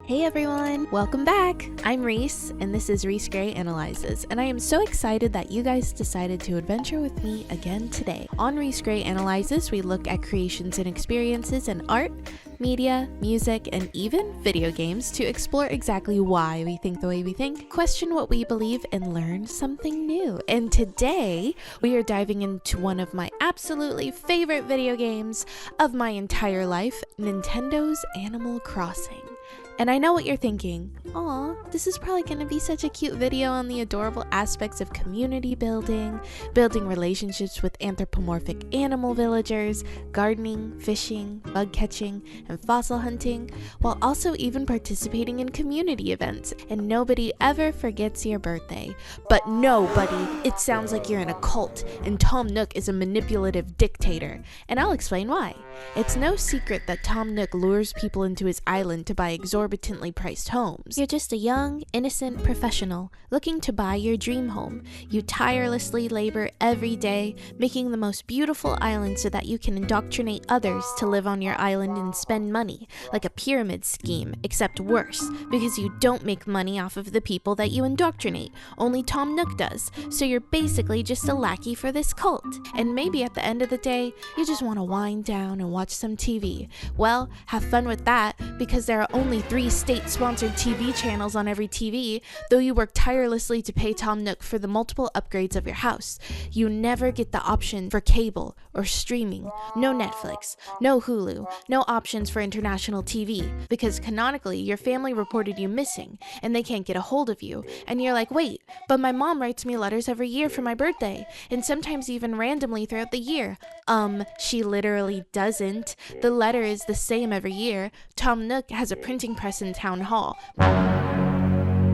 Hey everyone, welcome back! I'm Reese, and this is Reese Grey Analyzes, and I am so excited that you guys decided to adventure with me again today. On Reese Grey Analyzes, we look at creations and experiences in art, media, music, and even video games to explore exactly why we think the way we think, question what we believe, and learn something new. And today, we are diving into one of my absolutely favorite video games of my entire life, Nintendo's Animal Crossing. And I know what you're thinking, aw, this is probably going to be such a cute video on the adorable aspects of community building, building relationships with anthropomorphic animal villagers, gardening, fishing, bug catching, and fossil hunting, while also even participating in community events, and nobody ever forgets your birthday. But no, buddy, it sounds like you're in a cult, and Tom Nook is a manipulative dictator, and I'll explain why. It's no secret that Tom Nook lures people into his island to buy exorbitantly priced homes. You're just a young, innocent professional looking to buy your dream home. You tirelessly labor every day, making the most beautiful island so that you can indoctrinate others to live on your island and spend money, like a pyramid scheme, except worse, because you don't make money off of the people that you indoctrinate. Only Tom Nook does, so you're basically just a lackey for this cult. And maybe at the end of the day, you just want to wind down and watch some TV. Well, have fun with that, because there are only 3 state-sponsored TV channels on every TV, though you work tirelessly to pay Tom Nook for the multiple upgrades of your house. You never get the option for cable or streaming. No Netflix, no Hulu, no options for international TV, because canonically your family reported you missing and they can't get a hold of you. And you're like, wait, but my mom writes me letters every year for my birthday, and sometimes even randomly throughout the year. She literally doesn't. The letter is the same every year. Tom Nook has a printing press in Town Hall,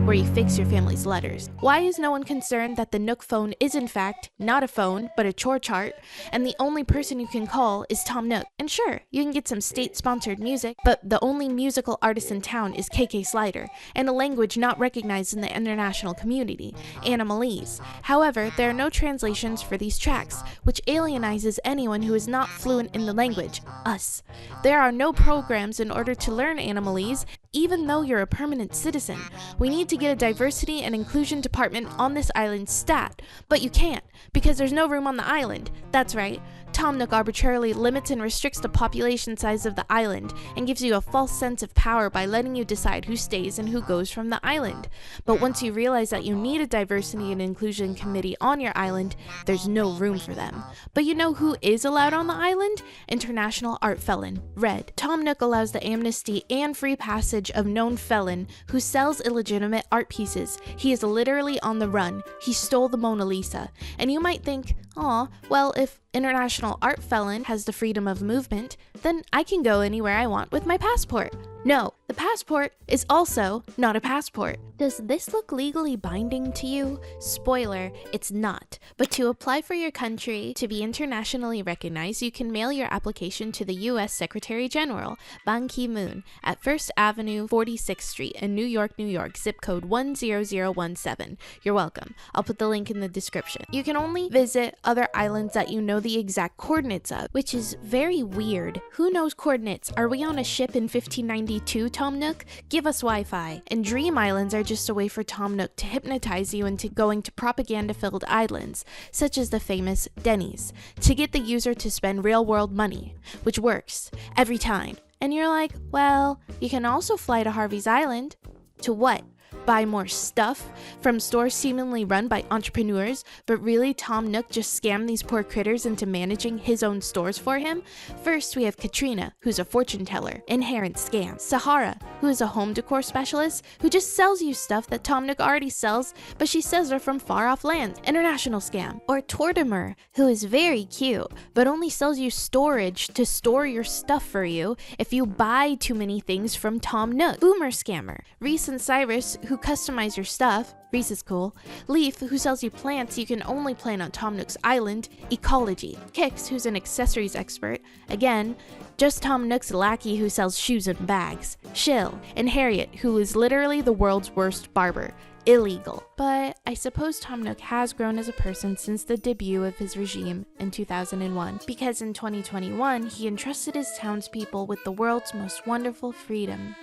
where you fix your family's letters. Why is no one concerned that the Nook phone is in fact not a phone, but a chore chart, and the only person you can call is Tom Nook? And sure, you can get some state-sponsored music, but the only musical artist in town is KK Slider, and a language not recognized in the international community, Animalese. However, there are no translations for these tracks, which alienizes anyone who is not fluent in the language, us. There are no programs in order to learn Animalese, even though you're a permanent citizen. We need to get a diversity and inclusion department on this island stat, but you can't, because there's no room on the island. That's right, Tom Nook arbitrarily limits and restricts the population size of the island and gives you a false sense of power by letting you decide who stays and who goes from the island. But once you realize that you need a diversity and inclusion committee on your island, there's no room for them. But you know who is allowed on the island? International art felon, Red. Tom Nook allows the amnesty and free passage of known felon who sells illegitimate art pieces. He is literally on the run. He stole the Mona Lisa. And you might think, aw, well, if International Art Felon has the freedom of movement, then I can go anywhere I want with my passport. No, the passport is also not a passport. Does this look legally binding to you? Spoiler, it's not. But to apply for your country to be internationally recognized, you can mail your application to the U.S. Secretary General, Ban Ki-moon, at 1st Avenue, 46th Street in New York, New York, zip code 10017. You're welcome. I'll put the link in the description. You can only visit other islands that you know the exact coordinates of, which is very weird. Who knows coordinates? Are we on a ship in 1592, Tom Nook? Give us Wi-Fi. And dream islands are just a way for Tom Nook to hypnotize you into going to propaganda-filled islands, such as the famous Denny's, to get the user to spend real-world money, which works every time. And you're like, well, you can also fly to Harveys Island. To what? Buy more stuff from stores seemingly run by entrepreneurs, but really Tom Nook just scammed these poor critters into managing his own stores for him? First, we have Katrina, who's a fortune teller, inherent scam. Sahara, who is a home decor specialist, who just sells you stuff that Tom Nook already sells, but she says they're from far off lands, international scam. Or Tortimer, who is very cute, but only sells you storage to store your stuff for you if you buy too many things from Tom Nook. Boomer scammer. Reese and Cyrus, who customize your stuff. Reese is cool. Leaf, who sells you plants you can only plant on Tom Nook's island. Ecology. Kix, who's an accessories expert. Again, just Tom Nook's lackey who sells shoes and bags. Shill. And Harriet, who is literally the world's worst barber. Illegal. But I suppose Tom Nook has grown as a person since the debut of his regime in 2001, because in 2021 he entrusted his townspeople with the world's most wonderful freedom.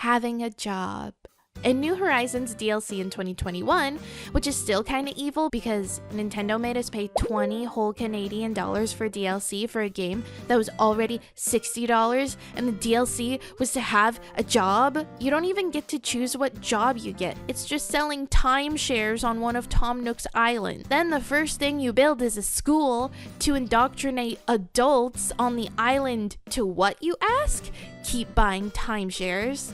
having a job. In New Horizons DLC in 2021, which is still kind of evil because Nintendo made us pay 20 whole Canadian dollars for DLC for a game that was already $60, and the DLC was to have a job. You don't even get to choose what job you get. It's just selling timeshares on one of Tom Nook's islands. Then the first thing you build is a school to indoctrinate adults on the island to what, you ask? Keep buying timeshares.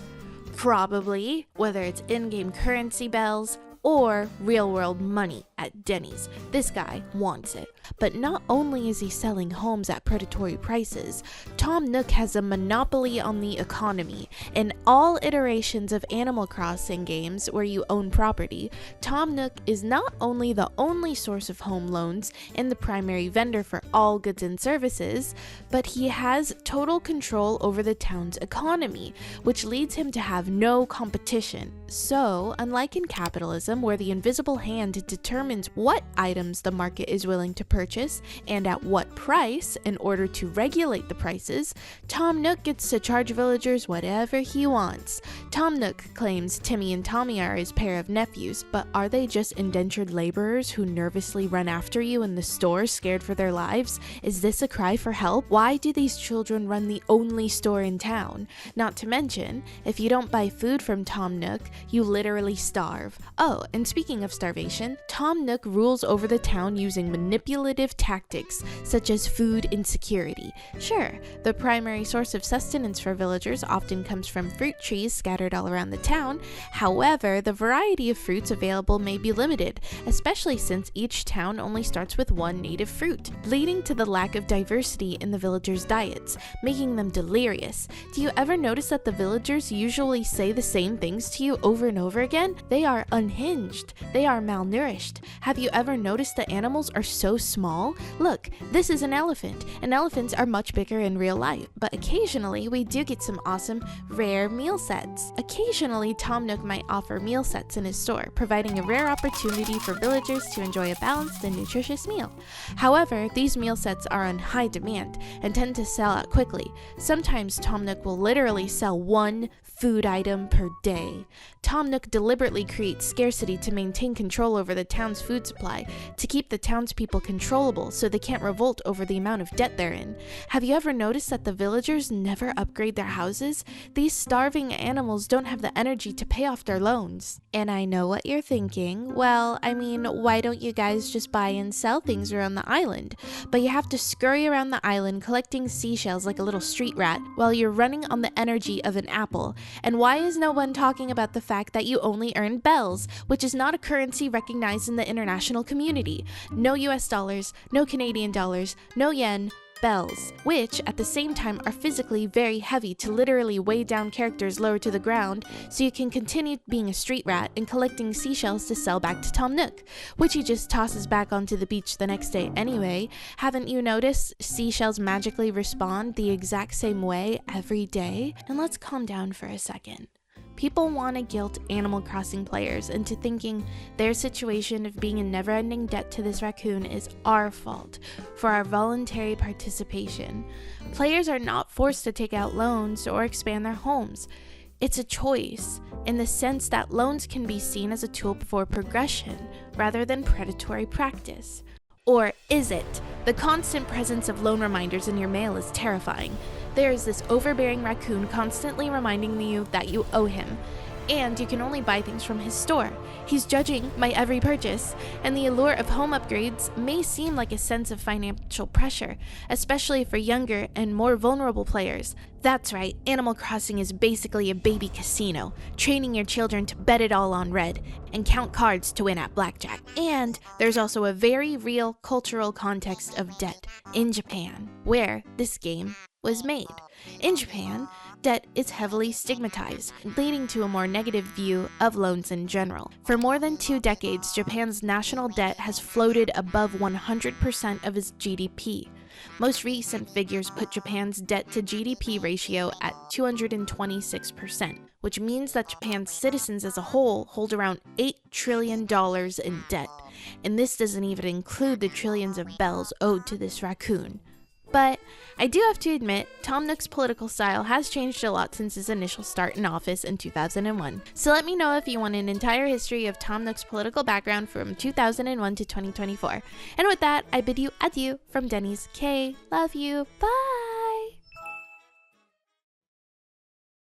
Probably, whether it's in-game currency bells or real-world money at Denny's. This guy wants it. But not only is he selling homes at predatory prices, Tom Nook has a monopoly on the economy. In all iterations of Animal Crossing games where you own property, Tom Nook is not only the only source of home loans and the primary vendor for all goods and services, but he has total control over the town's economy, which leads him to have no competition. So, unlike in capitalism, where the invisible hand determines what items the market is willing to purchase and at what price in order to regulate the prices, Tom Nook gets to charge villagers whatever he wants. Tom Nook claims Timmy and Tommy are his pair of nephews, but are they just indentured laborers who nervously run after you in the store scared for their lives? Is this a cry for help? Why do these children run the only store in town? Not to mention, if you don't buy food from Tom Nook, you literally starve. Oh, and speaking of starvation, Tom Nook rules over the town using manipulative tactics, such as food insecurity. Sure, the primary source of sustenance for villagers often comes from fruit trees scattered all around the town. However, the variety of fruits available may be limited, especially since each town only starts with one native fruit, leading to the lack of diversity in the villagers' diets, making them delirious. Do you ever notice that the villagers usually say the same things to you over and over again? They are unhinged. They are malnourished. Have you ever noticed that animals are so small? Look, this is an elephant, and elephants are much bigger in real life, but occasionally we do get some awesome, rare meal sets. Occasionally, Tom Nook might offer meal sets in his store, providing a rare opportunity for villagers to enjoy a balanced and nutritious meal. However, these meal sets are on high demand and tend to sell out quickly. Sometimes Tom Nook will literally sell one food item per day. Tom Nook deliberately creates scarcity to maintain control over the town's food supply, to keep the townspeople controllable so they can't revolt over the amount of debt they're in. Have you ever noticed that the villagers never upgrade their houses? These starving animals don't have the energy to pay off their loans. And I know what you're thinking. Well, I mean, why don't you guys just buy and sell things around the island? But you have to scurry around the island collecting seashells like a little street rat while you're running on the energy of an apple. And why is no one talking about the fact that you only earn bells, which is not a currency recognized in the international community? No US dollars, no Canadian dollars, no yen, bells, which at the same time are physically very heavy to literally weigh down characters lower to the ground, so you can continue being a street rat and collecting seashells to sell back to Tom Nook, which he just tosses back onto the beach the next day anyway. Haven't you noticed seashells magically respond the exact same way every day? And let's calm down for a second. People want to guilt Animal Crossing players into thinking their situation of being in never-ending debt to this raccoon is our fault for our voluntary participation. Players are not forced to take out loans or expand their homes. It's a choice, in the sense that loans can be seen as a tool for progression rather than predatory practice. Or is it? The constant presence of loan reminders in your mail is terrifying. There is this overbearing raccoon constantly reminding you that you owe him, and you can only buy things from his store. He's judging my every purchase, and the allure of home upgrades may seem like a sense of financial pressure, especially for younger and more vulnerable players. That's right, Animal Crossing is basically a baby casino, training your children to bet it all on red and count cards to win at blackjack. And there's also a very real cultural context of debt in Japan, where this game was made. In Japan, debt is heavily stigmatized, leading to a more negative view of loans in general. For more than 2 decades, Japan's national debt has floated above 100% of its GDP. Most recent figures put Japan's debt to GDP ratio at 226%, which means that Japan's citizens as a whole hold around $8 trillion in debt. And this doesn't even include the trillions of bells owed to this raccoon. But I do have to admit, Tom Nook's political style has changed a lot since his initial start in office in 2001. So let me know if you want an entire history of Tom Nook's political background from 2001 to 2024. And with that, I bid you adieu from Denny's K. Love you. Bye!